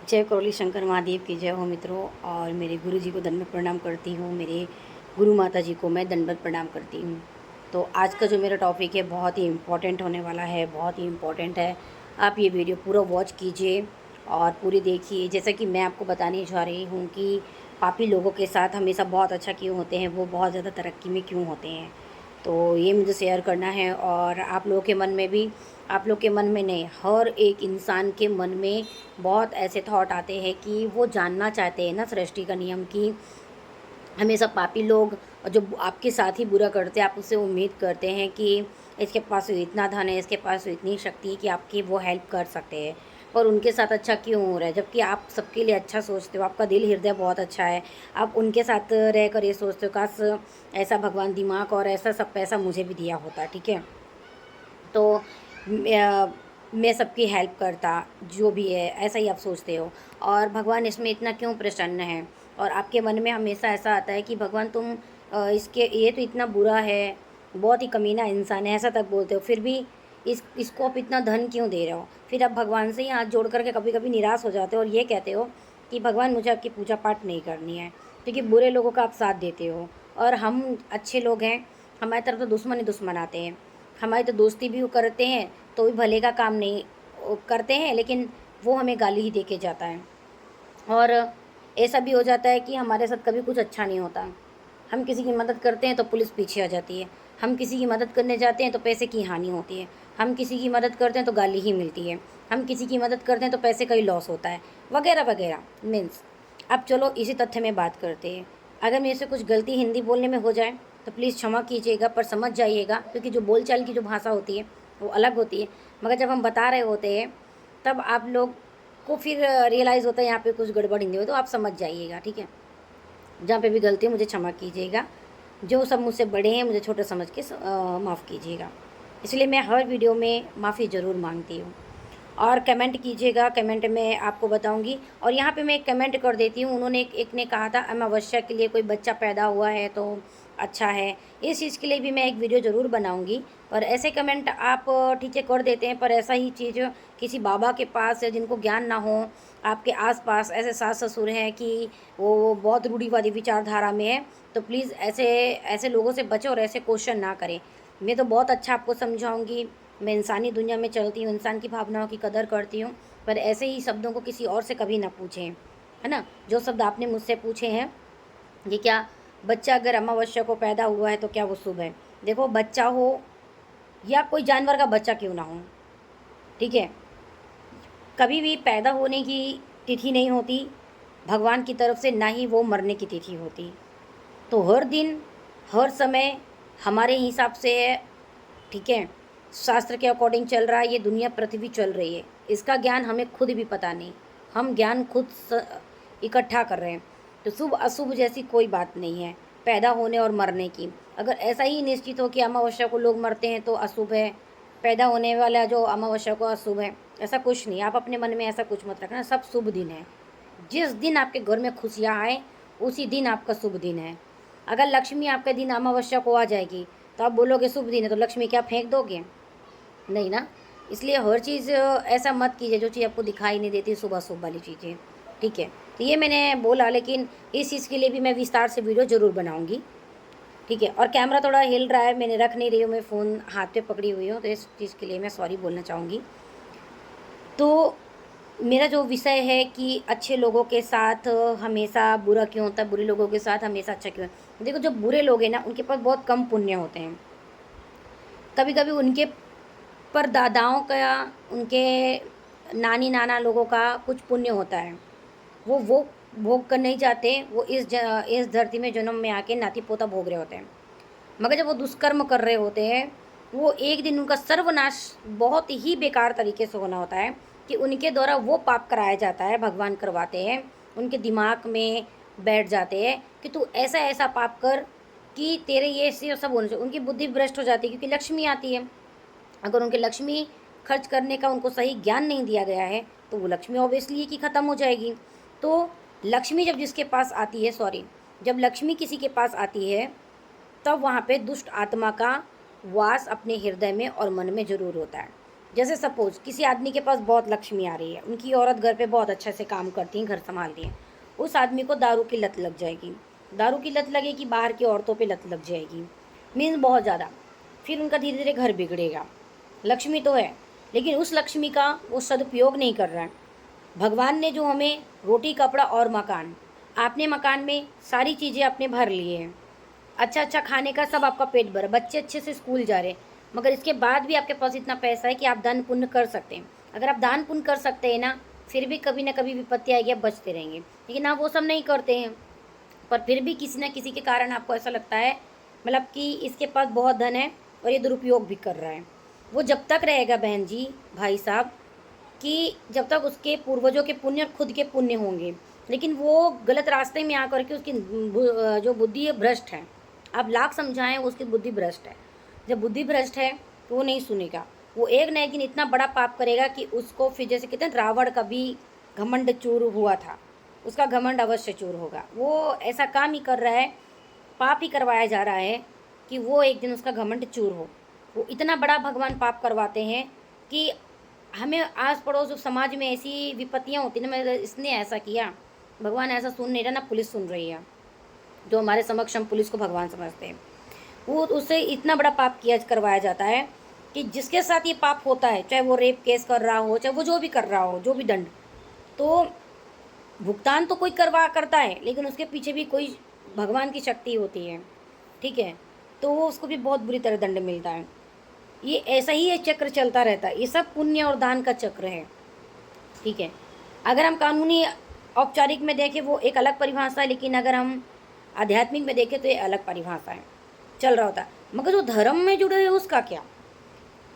जय कौली शंकर महादेव की जय हो मित्रों। और मेरे गुरु जी को दंडवत प्रणाम करती हूँ। मेरे गुरु माता जी को मैं दंडवत प्रणाम करती हूँ। तो आज का जो मेरा टॉपिक है बहुत ही इम्पोर्टेंट होने वाला है, बहुत ही इम्पोर्टेंट है। आप ये वीडियो पूरा वॉच कीजिए और पूरी देखिए। जैसा कि मैं आपको बताने जा रही हूँ कि पापी लोगों के साथ हमेशा बहुत अच्छा क्यों होते हैं, वो बहुत ज़्यादा तरक्की में क्यों होते हैं। तो ये मुझे शेयर करना है। और आप लोगों के मन में भी, आप लोग के मन में नहीं, हर एक इंसान के मन में बहुत ऐसे थॉट आते हैं कि वो जानना चाहते हैं ना सृष्टि का नियम कि हमेशा पापी लोग जो आपके साथ ही बुरा करते हैं, आप उससे उम्मीद करते हैं कि इसके पास इतना धन है, इसके पास इतनी शक्ति है कि आपकी वो हेल्प कर सकते हैं। पर उनके साथ अच्छा क्यों हो रहा है, जबकि आप सबके लिए अच्छा सोचते हो, आपका दिल हृदय बहुत अच्छा है। आप उनके साथ रह कर ये सोचते हो काश ऐसा भगवान दिमाग और ऐसा सब पैसा मुझे भी दिया होता। ठीक है, तो मैं सबकी हेल्प करता, जो भी है ऐसा ही आप सोचते हो। और भगवान इसमें इतना क्यों प्रसन्न है। और आपके मन में हमेशा ऐसा आता है कि भगवान तुम इसके ये तो इतना बुरा है, बहुत ही कमीना इंसान है, ऐसा तक बोलते हो। फिर भी इसको आप इतना धन क्यों दे रहे हो। फिर आप भगवान से ही हाथ जोड़ करके कभी कभी निराश हो जाते हो और ये कहते हो कि भगवान मुझे आपकी पूजा पाठ नहीं करनी है, क्योंकि बुरे लोगों का आप साथ देते हो। और हम अच्छे लोग हैं, हमारी तरफ तो दुश्मन ही दुश्मन आते हैं। हमारी तो दोस्ती भी वो करते हैं तो भी भले का काम नहीं करते हैं, लेकिन वो हमें गाली ही दे के जाता है। और ऐसा भी हो जाता है कि हमारे साथ कभी कुछ अच्छा नहीं होता। हम किसी की मदद करते हैं तो पुलिस पीछे आ जाती है, हम किसी की मदद करने जाते हैं तो पैसे की हानि होती है, हम किसी की मदद करते हैं तो गाली ही मिलती है, हम किसी की मदद करते हैं तो पैसे का ही लॉस होता है, वगैरह वगैरह। मीन्स अब चलो इसी तथ्य में बात करते हैं। अगर मेरे से कुछ गलती हिंदी बोलने में हो जाए तो प्लीज़ क्षमा कीजिएगा, पर समझ जाइएगा, क्योंकि जो बोलचाल की जो भाषा होती है वो अलग होती है। मगर जब हम बता रहे होते हैं तब आप लोग को फिर रियलाइज़ होता है यहाँ पे कुछ गड़बड़ हिंदी हो, तो आप समझ जाइएगा। ठीक है, जहाँ पे भी गलती है मुझे क्षमा कीजिएगा। जो सब मुझसे बड़े हैं मुझे छोटे समझ के माफ़ कीजिएगा। इसलिए मैं हर वीडियो में माफ़ी ज़रूर मांगती हूँ। और कमेंट कीजिएगा, कमेंट में आपको बताऊंगी। और यहाँ पे मैं एक कमेंट कर देती हूँ। उन्होंने एक ने कहा था अमावस्या के लिए कोई बच्चा पैदा हुआ है तो अच्छा है। इस चीज़ के लिए भी मैं एक वीडियो ज़रूर बनाऊंगी। पर ऐसे कमेंट आप ठीक है कर देते हैं, पर ऐसा ही चीज़ किसी बाबा के पास है जिनको ज्ञान ना हो, आपके आसपास ऐसे सास ससुर हैं कि वो बहुत रूढ़िवादी विचारधारा में है, तो प्लीज़ ऐसे ऐसे लोगों से बचो और ऐसे क्वेश्चन ना करें। मैं तो बहुत अच्छा आपको समझाऊंगी। मैं इंसानी दुनिया में चलती हूँ, इंसान की भावनाओं की कदर करती हूँ। पर ऐसे ही शब्दों को किसी और से कभी ना पूछें, है ना। जो शब्द आपने मुझसे पूछे हैं कि क्या बच्चा अगर अमावस्या को पैदा हुआ है तो क्या वो शुभ है। देखो, बच्चा हो या कोई जानवर का बच्चा क्यों ना हो, ठीक है, कभी भी पैदा होने की तिथि नहीं होती भगवान की तरफ से, ना ही वो मरने की तिथि होती। तो हर दिन हर समय हमारे हिसाब से है। ठीक है, शास्त्र के अकॉर्डिंग चल रहा है, ये दुनिया पृथ्वी चल रही है। इसका ज्ञान हमें खुद भी पता नहीं, हम ज्ञान खुद इकट्ठा कर रहे हैं। तो शुभ अशुभ जैसी कोई बात नहीं है पैदा होने और मरने की। अगर ऐसा ही निश्चित हो कि अमावस्या को लोग मरते हैं तो अशुभ है, पैदा होने वाला जो अमावस्या को अशुभ है, ऐसा कुछ नहीं। आप अपने मन में ऐसा कुछ मत रखना, सब शुभ दिन है। जिस दिन आपके घर में खुशियाँ आए उसी दिन आपका शुभ दिन है। अगर लक्ष्मी आपके दिन अमावस्या को आ जाएगी तो आप बोलोगे शुभ दिन है, तो लक्ष्मी क्या फेंक दोगे? नहीं ना। इसलिए हर चीज़ ऐसा मत कीजिए जो चीज़ आपको दिखाई नहीं देती, शुभ अशुभ वाली चीज़ें। ठीक है, तो ये मैंने बोला, लेकिन इस चीज़ के लिए भी मैं विस्तार से वीडियो ज़रूर बनाऊँगी। ठीक है, और कैमरा थोड़ा हिल रहा है, मैंने रख नहीं रही हूँ, मैं फ़ोन हाथ पे पकड़ी हुई हूँ, तो इस चीज़ के लिए मैं सॉरी बोलना चाहूँगी। तो मेरा जो विषय है कि अच्छे लोगों के साथ हमेशा बुरा क्यों होता है, बुरे लोगों के साथ हमेशा अच्छा क्यों है। देखो, जो बुरे लोग हैं ना उनके पास बहुत कम पुण्य होते हैं। कभी कभी उनके पर दादाओं का, उनके नानी नाना लोगों का कुछ पुण्य होता है, वो भोग कर नहीं जाते, वो इस धरती में जन्म में आके नाती पोता भोग रहे होते हैं। मगर जब वो दुष्कर्म कर रहे होते हैं, वो एक दिन उनका सर्वनाश बहुत ही बेकार तरीके से होना होता है कि उनके द्वारा वो पाप कराया जाता है, भगवान करवाते हैं, उनके दिमाग में बैठ जाते हैं कि तू ऐसा ऐसा पाप कर कि तेरे ये सब होने चाहिए। उनकी बुद्धि भ्रष्ट हो जाती है, क्योंकि लक्ष्मी आती है। अगर उनके लक्ष्मी खर्च करने का उनको सही ज्ञान नहीं दिया गया है तो वो लक्ष्मी ऑब्वियसली कि ख़त्म हो जाएगी। तो लक्ष्मी जब जिसके पास आती है, सॉरी, जब लक्ष्मी किसी के पास आती है तब वहाँ पे दुष्ट आत्मा का वास अपने हृदय में और मन में ज़रूर होता है। जैसे सपोज किसी आदमी के पास बहुत लक्ष्मी आ रही है, उनकी औरत घर पे बहुत अच्छे से काम करती हैं, घर संभालती हैं, उस आदमी को दारू की लत लग जाएगी, दारू की लत लगेगी, बाहर की औरतों पे लत लग जाएगी, मीन्स बहुत ज़्यादा, फिर उनका धीरे धीरे घर बिगड़ेगा। लक्ष्मी तो है, लेकिन उस लक्ष्मी का वो सदुपयोग नहीं कर रहा है। भगवान ने जो हमें रोटी कपड़ा और मकान, आपने मकान में सारी चीज़ें अपने भर लिए हैं, अच्छा अच्छा खाने का सब आपका पेट भरा, बच्चे अच्छे से स्कूल जा रहे हैं, मगर इसके बाद भी आपके पास इतना पैसा है कि आप दान पुण्य कर सकते हैं। अगर आप दान पुण्य कर सकते हैं ना, फिर भी कभी ना कभी विपत्ति आएगी, आप बचते रहेंगे, लेकिन आप वो सब नहीं करते हैं। पर फिर भी किसी न किसी के कारण आपको ऐसा लगता है, मतलब कि इसके पास बहुत धन है और ये दुरुपयोग भी कर रहा है। वो जब तक रहेगा बहन जी, भाई साहब, कि जब तक उसके पूर्वजों के पुण्य और खुद के पुण्य होंगे, लेकिन वो गलत रास्ते में आकर के उसकी जो बुद्धि है भ्रष्ट है। आप लाख समझाएं, उसकी बुद्धि भ्रष्ट है। जब बुद्धि भ्रष्ट है तो वो नहीं सुनेगा, वो एक न एक दिन इतना बड़ा पाप करेगा कि उसको फिर, जैसे कहते हैं रावण का भी घमंड चूर हुआ था, उसका घमंड अवश्य चूर होगा। वो ऐसा काम ही कर रहा है, पाप ही करवाया जा रहा है कि वो एक दिन उसका घमंड चूर हो। वो इतना बड़ा भगवान पाप करवाते हैं कि हमें आस पड़ोस समाज में ऐसी विपत्तियाँ होती ना, मैं इसने ऐसा किया, भगवान ऐसा सुन नहीं रहा ना, पुलिस सुन रही है, जो हमारे समक्ष हम पुलिस को भगवान समझते हैं, वो उससे इतना बड़ा पाप किया करवाया जाता है कि जिसके साथ ये पाप होता है, चाहे वो रेप केस कर रहा हो, चाहे वो जो भी कर रहा हो, जो भी दंड, तो भुगतान तो कोई करता है, लेकिन उसके पीछे भी कोई भगवान की शक्ति होती है, ठीक है, तो वो उसको भी बहुत बुरी तरह दंड मिलता है। ये ऐसा ही ये चक्र चलता रहता है, ये सब पुण्य और दान का चक्र है, ठीक है। अगर हम कानूनी औपचारिक में देखें वो एक अलग परिभाषा है, लेकिन अगर हम आध्यात्मिक में देखें तो ये अलग परिभाषा है, चल रहा होता है। मगर जो धर्म में जुड़े हुए उसका क्या,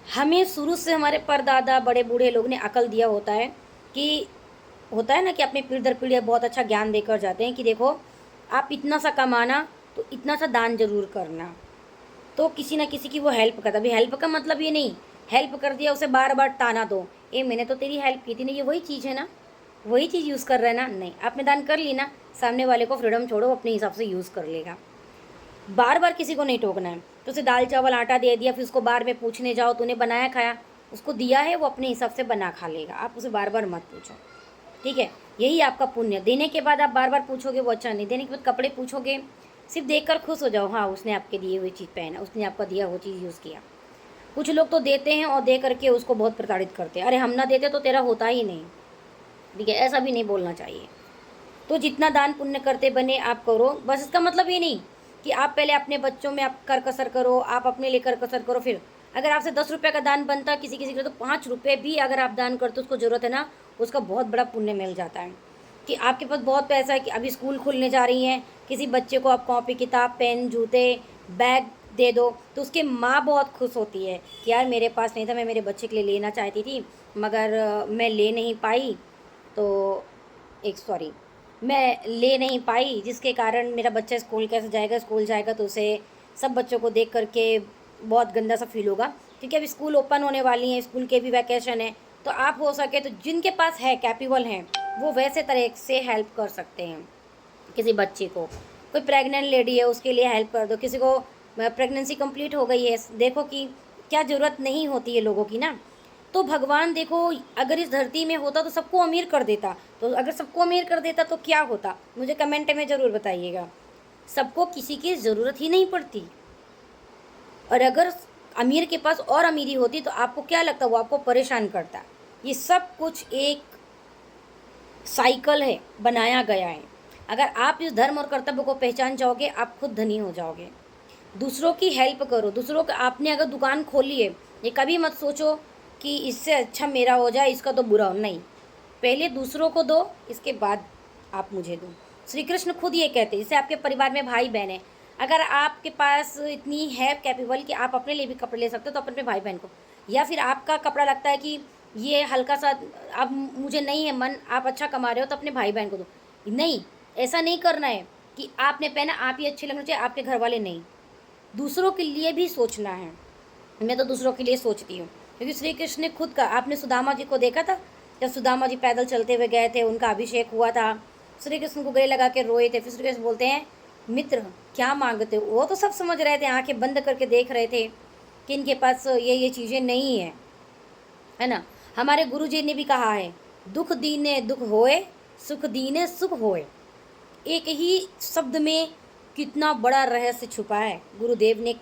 हमें शुरू से हमारे परदादा बड़े बूढ़े लोग ने अकल दिया होता है कि, होता है ना कि अपनी पीढ़ी दर पीढ़ी बहुत अच्छा ज्ञान देकर जाते हैं कि देखो आप इतना सा कमाना तो इतना सा दान जरूर करना, तो किसी ना किसी की वो हेल्प करता। अभी हेल्प का मतलब ये नहीं हेल्प कर दिया उसे बार बार ताना दो, ए मैंने तो तेरी हेल्प की थी ना, ये वही चीज़ है ना, वही चीज़ यूज़ कर रहा है ना। नहीं, आपने दान कर ली ना, सामने वाले को फ्रीडम छोड़ो, अपने हिसाब से यूज़ कर लेगा। बार बार किसी को नहीं टोकना है। तो उसे दाल चावल आटा दे दिया, फिर उसको बार में पूछने जाओ तूने बनाया खाया, उसको दिया है वो अपने हिसाब से बना खा लेगा, आप उसे बार बार मत पूछो, ठीक है। यही आपका पुण्य, देने के बाद आप बार बार पूछोगे वो अच्छा नहीं, देने के बाद कपड़े पूछोगे, सिर्फ देखकर खुश हो जाओ, हाँ उसने आपके दिए हुई चीज़ पहना, उसने आपका दिया वो चीज़ यूज़ किया। कुछ लोग तो देते हैं और दे करके उसको बहुत प्रताड़ित करते हैं, अरे हम ना देते तो तेरा होता ही नहीं, ठीक है, ऐसा भी नहीं बोलना चाहिए। तो जितना दान पुण्य करते बने आप करो, बस इसका मतलब ये नहीं कि आप पहले अपने बच्चों में आप कर कसर करो, आप अपने लिए कर कसर करो, फिर अगर आपसे 10 रुपये का दान बनता किसी किसी का, तो 5 रुपये भी अगर आप दान करते उसको ज़रूरत है ना, उसका बहुत बड़ा पुण्य मिल जाता है। कि आपके पास बहुत पैसा है कि अभी स्कूल खुलने जा रही हैं, किसी बच्चे को आप कॉपी किताब पेन जूते बैग दे दो, तो उसकी माँ बहुत खुश होती है कि यार मेरे पास नहीं था, मैं मेरे बच्चे के लिए लेना चाहती थी मगर मैं ले नहीं पाई, तो मैं ले नहीं पाई, जिसके कारण मेरा बच्चा स्कूल कैसे जाएगा, स्कूल जाएगा तो उसे सब बच्चों को देख करके बहुत गंदा सा फील होगा, क्योंकि अभी स्कूल ओपन होने वाली हैं, स्कूल के भी वैकेशन है, तो आप हो सके तो जिनके पास है कैपेबल हैं वो वैसे तरह से हेल्प कर सकते हैं। किसी बच्चे को, कोई प्रेग्नेंट लेडी है उसके लिए हेल्प कर दो, किसी को प्रेगनेंसी कंप्लीट हो गई है, देखो कि क्या ज़रूरत नहीं होती है लोगों की ना। तो भगवान देखो अगर इस धरती में होता तो सबको अमीर कर देता, तो अगर सबको अमीर कर देता तो क्या होता, मुझे कमेंट में ज़रूर बताइएगा। सबको किसी की ज़रूरत ही नहीं पड़ती, और अगर अमीर के पास और अमीरी होती तो आपको क्या लगता, वो आपको परेशान करता। ये सब कुछ एक साइकिल है, बनाया गया है। अगर आप इस धर्म और कर्तव्य को पहचान जाओगे आप खुद धनी हो जाओगे। दूसरों की हेल्प करो, दूसरों का, आपने अगर दुकान खोली है, ये कभी मत सोचो कि इससे अच्छा मेरा हो जाए, इसका तो बुरा हो, नहीं, पहले दूसरों को दो, इसके बाद आप मुझे दो। श्री कृष्ण खुद ये कहते हैं, जैसे आपके परिवार में भाई बहन है, अगर आपके पास इतनी है कैपेबल कि आप अपने लिए भी कपड़े ले सकते हो तो अपने भाई बहन को, या फिर आपका कपड़ा लगता है कि ये हल्का सा, अब मुझे नहीं है मन, आप अच्छा कमा रहे हो तो अपने भाई बहन को दो। नहीं, ऐसा नहीं करना है कि आपने पहना आप ही अच्छे लगना चाहिए, आपके घर वाले नहीं, दूसरों के लिए भी सोचना है। मैं तो दूसरों के लिए सोचती हूँ, क्योंकि श्री कृष्ण ने खुद का, आपने सुदामा जी को देखा था, जब सुदामा जी पैदल चलते हुए गए थे, उनका अभिषेक हुआ था, श्री कृष्ण को गले लगा के रोए थे, फिर श्री कृष्ण बोलते हैं मित्र क्या मांगते हो, वो तो सब समझ रहे थे, आंखें बंद करके देख रहे थे कि इनके पास ये चीज़ें नहीं हैं, है ना। हमारे गुरु जी ने भी कहा है, दुख दीने दुख होए, सुख दीने सुख होए। एक ही शब्द में कितना बड़ा रहस्य छुपा है। गुरुदेव ने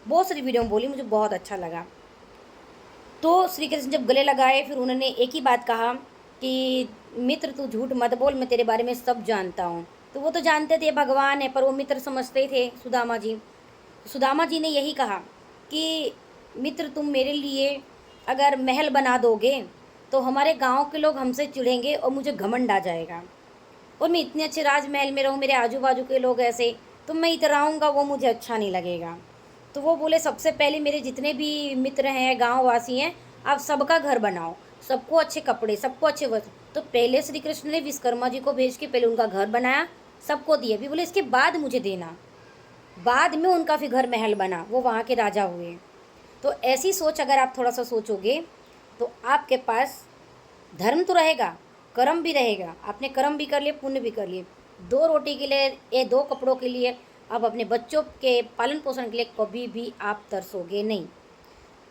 बहुत सारी वीडियो में बोली, मुझे बहुत अच्छा लगा। तो श्री कृष्ण जब गले लगाए, फिर उन्होंने एक ही बात कहा कि मित्र तू झूठ मत बोल, मैं तेरे बारे में सब जानता हूँ। तो वो तो जानते थे भगवान है, पर वो मित्र समझते थे सुदामा जी। सुदामा जी ने यही कहा कि मित्र तुम मेरे लिए अगर महल बना दोगे तो हमारे गांव के लोग हमसे चिढ़ेंगे और मुझे घमंड आ जाएगा, और मैं इतने अच्छे राजमहल में रहूँ, मेरे आजू बाजू के लोग ऐसे, तो मैं इतराऊँगा, वो मुझे अच्छा नहीं लगेगा। तो वो बोले सबसे पहले मेरे जितने भी मित्र हैं, गाँव वासी हैं, आप सबका घर बनाओ, सबको अच्छे कपड़े, सबको अच्छे वस्त्र। तो पहले श्री कृष्ण ने विश्वकर्मा जी को भेज के पहले उनका घर बनाया, सबको दिया, भी बोले इसके बाद मुझे देना। बाद में उनका फिर घर महल बना, वो वहाँ के राजा हुए। तो ऐसी सोच अगर आप थोड़ा सा सोचोगे तो आपके पास धर्म तो रहेगा, कर्म भी रहेगा। आपने कर्म भी कर लिए, पुण्य भी कर लिए। 2 रोटी के लिए या 2 कपड़ों के लिए, आप अपने बच्चों के पालन पोषण के लिए कभी भी आप तरसोगे नहीं।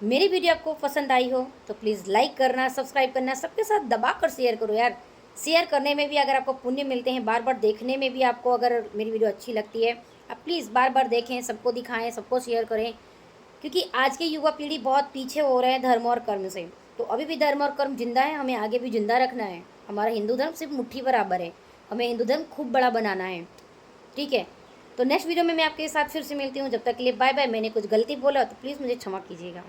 मेरी वीडियो आपको पसंद आई हो तो प्लीज़ लाइक करना, सब्सक्राइब करना, सबके साथ दबा कर शेयर करो यार। शेयर करने में भी अगर आपको पुण्य मिलते हैं, बार बार देखने में भी आपको अगर मेरी वीडियो अच्छी लगती है, आप प्लीज़ बार बार देखें, सबको दिखाएं, सबको शेयर करें। क्योंकि आज के युवा पीढ़ी बहुत पीछे हो रहे हैं धर्म और कर्म से। तो अभी भी धर्म और कर्म जिंदा है, हमें आगे भी जिंदा रखना है। हमारा हिंदू धर्म सिर्फ मुट्ठी बराबर है, हमें हिंदू धर्म खूब बड़ा बनाना है। ठीक है, तो नेक्स्ट वीडियो में मैं आपके साथ फिर से मिलती हूँ। जब तक के लिए बाय बाय। मैंने कुछ गलती बोला तो प्लीज़ मुझे क्षमा कीजिएगा।